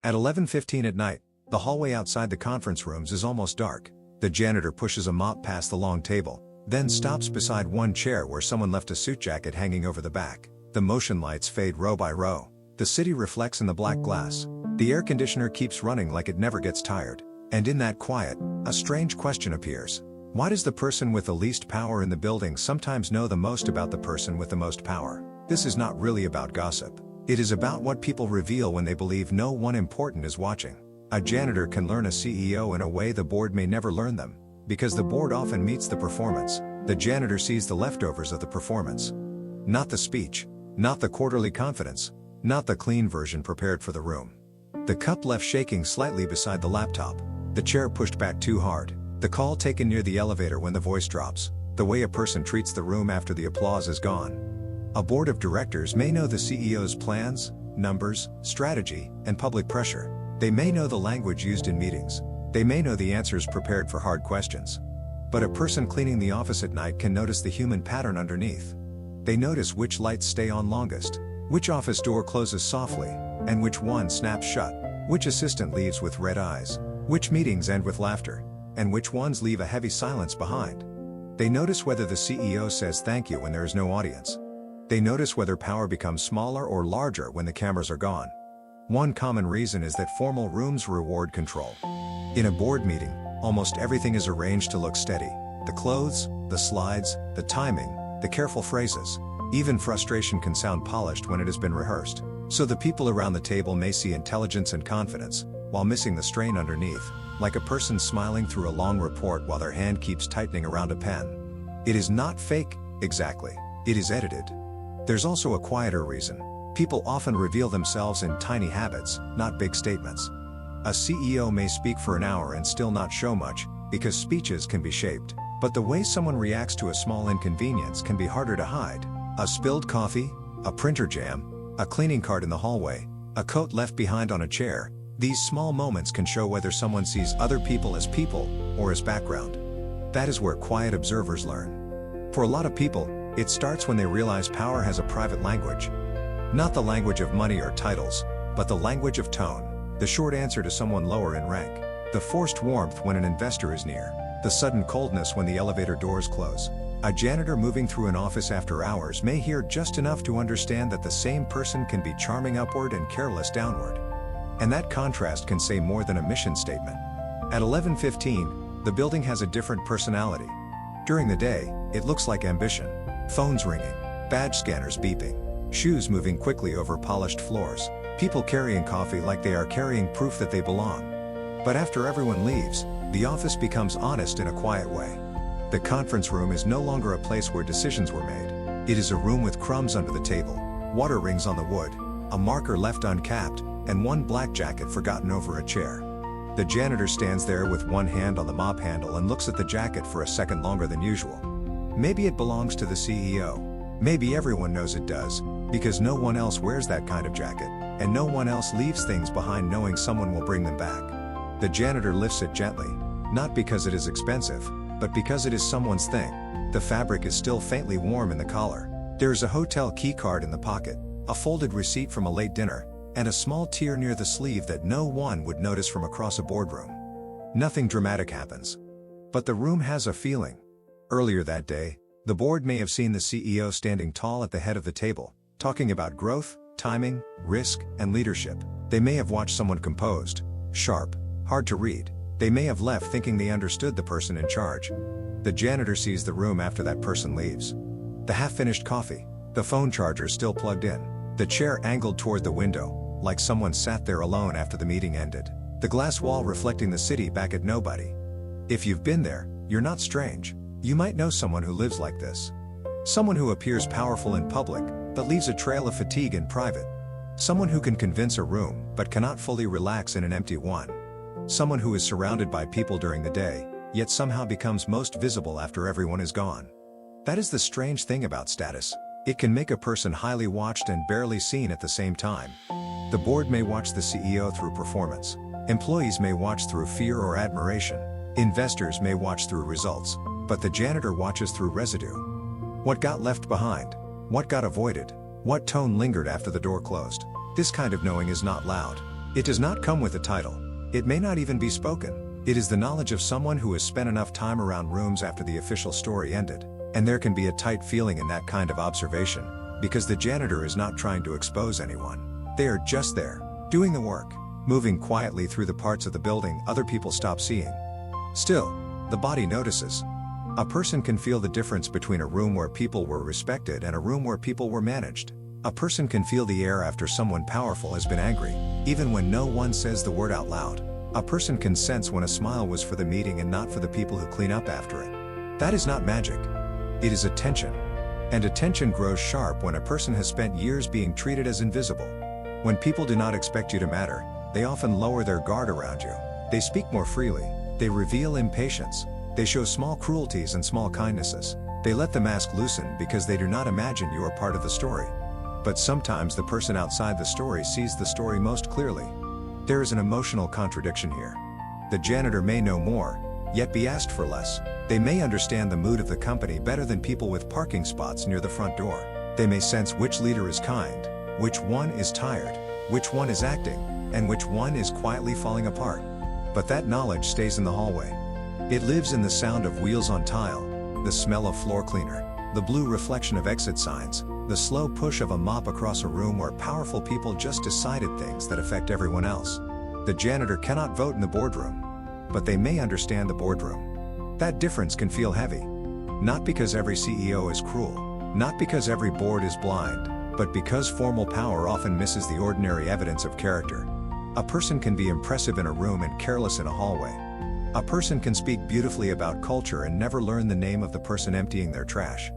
At 11:15 at night, the hallway outside the conference rooms is almost dark. The janitor pushes a mop past the long table, then stops beside one chair where someone left a suit jacket hanging over the back. The motion lights fade row by row. The city reflects in the black glass. The air conditioner keeps running like it never gets tired. And in that quiet, a strange question appears. Why does the person with the least power in the building sometimes know the most about the person with the most power? This is not really about gossip. It is about what people reveal when they believe no one important is watching. A janitor can learn a CEO in a way the board may never learn them, because the board often meets the performance. The janitor sees the leftovers of the performance. Not the speech, not the quarterly confidence, not the clean version prepared for the room. The cup left shaking slightly beside the laptop. The chair pushed back too hard. The call taken near the elevator when the voice drops. The way a person treats the room after the applause is gone. A board of directors may know the CEO's plans, numbers, strategy, and public pressure. They may know the language used in meetings. They may know the answers prepared for hard questions. But a person cleaning the office at night can notice the human pattern underneath. They notice which lights stay on longest, which office door closes softly, and which one snaps shut, which assistant leaves with red eyes, which meetings end with laughter, and which ones leave a heavy silence behind. They notice whether the CEO says thank you when there is no audience. They notice whether power becomes smaller or larger when the cameras are gone. One common reason is that formal rooms reward control. In a board meeting, almost everything is arranged to look steady. The clothes, the slides, the timing, the careful phrases. Even frustration can sound polished when it has been rehearsed. So the people around the table may see intelligence and confidence, while missing the strain underneath, like a person smiling through a long report while their hand keeps tightening around a pen. It is not fake, exactly. It is edited. There's also a quieter reason. People often reveal themselves in tiny habits, not big statements. A CEO may speak for an hour and still not show much, because speeches can be shaped. But the way someone reacts to a small inconvenience can be harder to hide. A spilled coffee, a printer jam, a cleaning cart in the hallway, a coat left behind on a chair. These small moments can show whether someone sees other people or as background. That is where quiet observers learn. For a lot of people, it starts when they realize power has a private language. Not the language of money or titles, but the language of tone. The short answer to someone lower in rank. The forced warmth when an investor is near. The sudden coldness when the elevator doors close. A janitor moving through an office after hours may hear just enough to understand that the same person can be charming upward and careless downward. And that contrast can say more than a mission statement. At 11:15, the building has a different personality. During the day, it looks like ambition. Phones ringing, badge scanners beeping, shoes moving quickly over polished floors, people carrying coffee like they are carrying proof that they belong. But after everyone leaves, the office becomes honest in a quiet way. The conference room is no longer a place where decisions were made. It is a room with crumbs under the table, water rings on the wood, a marker left uncapped, and one black jacket forgotten over a chair. The janitor stands there with one hand on the mop handle and looks at the jacket for a second longer than usual. Maybe it belongs to the CEO. Maybe everyone knows it does, because no one else wears that kind of jacket, and no one else leaves things behind knowing someone will bring them back. The janitor lifts it gently, not because it is expensive, but because it is someone's thing. The fabric is still faintly warm in the collar. There is a hotel key card in the pocket, a folded receipt from a late dinner, and a small tear near the sleeve that no one would notice from across a boardroom. Nothing dramatic happens. But the room has a feeling. Earlier that day, the board may have seen the CEO standing tall at the head of the table, talking about growth, timing, risk, and leadership. They may have watched someone composed, sharp, hard to read. They may have left thinking they understood the person in charge. The janitor sees the room after that person leaves. The half-finished coffee, the phone charger still plugged in, the chair angled toward the window, like someone sat there alone after the meeting ended. The glass wall reflecting the city back at nobody. If you've been there, you're not strange. You might know someone who lives like this. Someone who appears powerful in public, but leaves a trail of fatigue in private. Someone who can convince a room, but cannot fully relax in an empty one. Someone who is surrounded by people during the day, yet somehow becomes most visible after everyone is gone. That is the strange thing about status. It can make a person highly watched and barely seen at the same time. The board may watch the CEO through performance. Employees may watch through fear or admiration. Investors may watch through results. But the janitor watches through residue. What got left behind? What got avoided? What tone lingered after the door closed? This kind of knowing is not loud. It does not come with a title. It may not even be spoken. It is the knowledge of someone who has spent enough time around rooms after the official story ended. And there can be a tight feeling in that kind of observation, because the janitor is not trying to expose anyone. They are just there, doing the work, moving quietly through the parts of the building other people stop seeing. Still, the body notices. A person can feel the difference between a room where people were respected and a room where people were managed. A person can feel the air after someone powerful has been angry, even when no one says the word out loud. A person can sense when a smile was for the meeting and not for the people who clean up after it. That is not magic. It is attention. And attention grows sharp when a person has spent years being treated as invisible. When people do not expect you to matter, they often lower their guard around you. They speak more freely. They reveal impatience. They show small cruelties and small kindnesses. They let the mask loosen because they do not imagine you are part of the story. But sometimes the person outside the story sees the story most clearly. There is an emotional contradiction here. The janitor may know more, yet be asked for less. They may understand the mood of the company better than people with parking spots near the front door. They may sense which leader is kind, which one is tired, which one is acting, and which one is quietly falling apart. But that knowledge stays in the hallway. It lives in the sound of wheels on tile, the smell of floor cleaner, the blue reflection of exit signs, the slow push of a mop across a room where powerful people just decided things that affect everyone else. The janitor cannot vote in the boardroom, but they may understand the boardroom. That difference can feel heavy. Not because every CEO is cruel, not because every board is blind, but because formal power often misses the ordinary evidence of character. A person can be impressive in a room and careless in a hallway. A person can speak beautifully about culture and never learn the name of the person emptying their trash.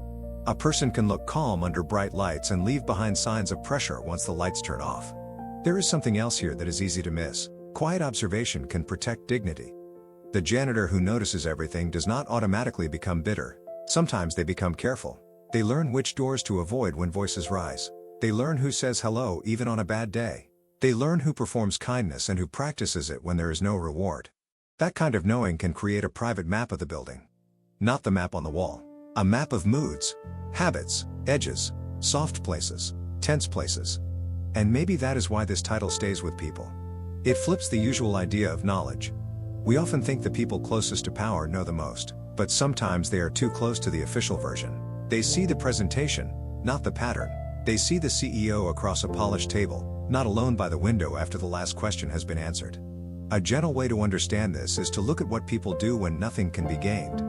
A person can look calm under bright lights and leave behind signs of pressure once the lights turn off. There is something else here that is easy to miss. Quiet observation can protect dignity. The janitor who notices everything does not automatically become bitter. Sometimes they become careful. They learn which doors to avoid when voices rise. They learn who says hello even on a bad day. They learn who performs kindness and who practices it when there is no reward. That kind of knowing can create a private map of the building. Not the map on the wall. A map of moods, habits, edges, soft places, tense places. And maybe that is why this title stays with people. It flips the usual idea of knowledge. We often think the people closest to power know the most, but sometimes they are too close to the official version. They see the presentation, not the pattern. They see the CEO across a polished table, not alone by the window after the last question has been answered. A gentle way to understand this is to look at what people do when nothing can be gained.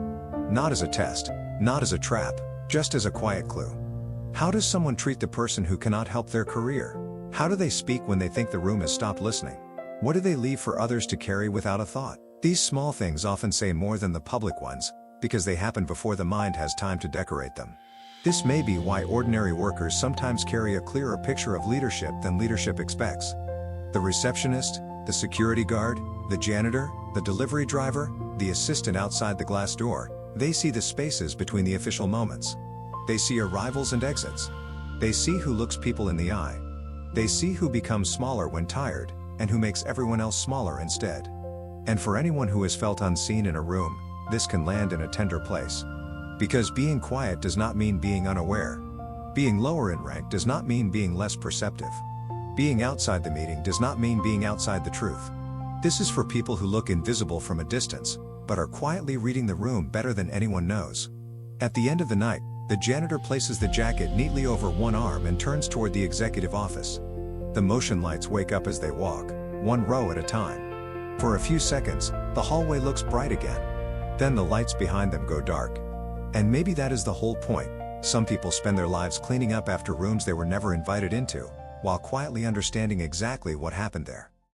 Not as a test, not as a trap, just as a quiet clue. How does someone treat the person who cannot help their career? How do they speak when they think the room has stopped listening? What do they leave for others to carry without a thought? These small things often say more than the public ones, because they happen before the mind has time to decorate them. This may be why ordinary workers sometimes carry a clearer picture of leadership than leadership expects. The receptionist, the security guard, the janitor, the delivery driver, the assistant outside the glass door, they see the spaces between the official moments. They see arrivals and exits. They see who looks people in the eye. They see who becomes smaller when tired, and who makes everyone else smaller instead. And for anyone who has felt unseen in a room, this can land in a tender place. Because being quiet does not mean being unaware. Being lower in rank does not mean being less perceptive. Being outside the meeting does not mean being outside the truth. This is for people who look invisible from a distance, but are quietly reading the room better than anyone knows. At the end of the night, the janitor places the jacket neatly over one arm and turns toward the executive office. The motion lights wake up as they walk, one row at a time. For a few seconds, the hallway looks bright again. Then the lights behind them go dark. And maybe that is the whole point. Some people spend their lives cleaning up after rooms they were never invited into, while quietly understanding exactly what happened there.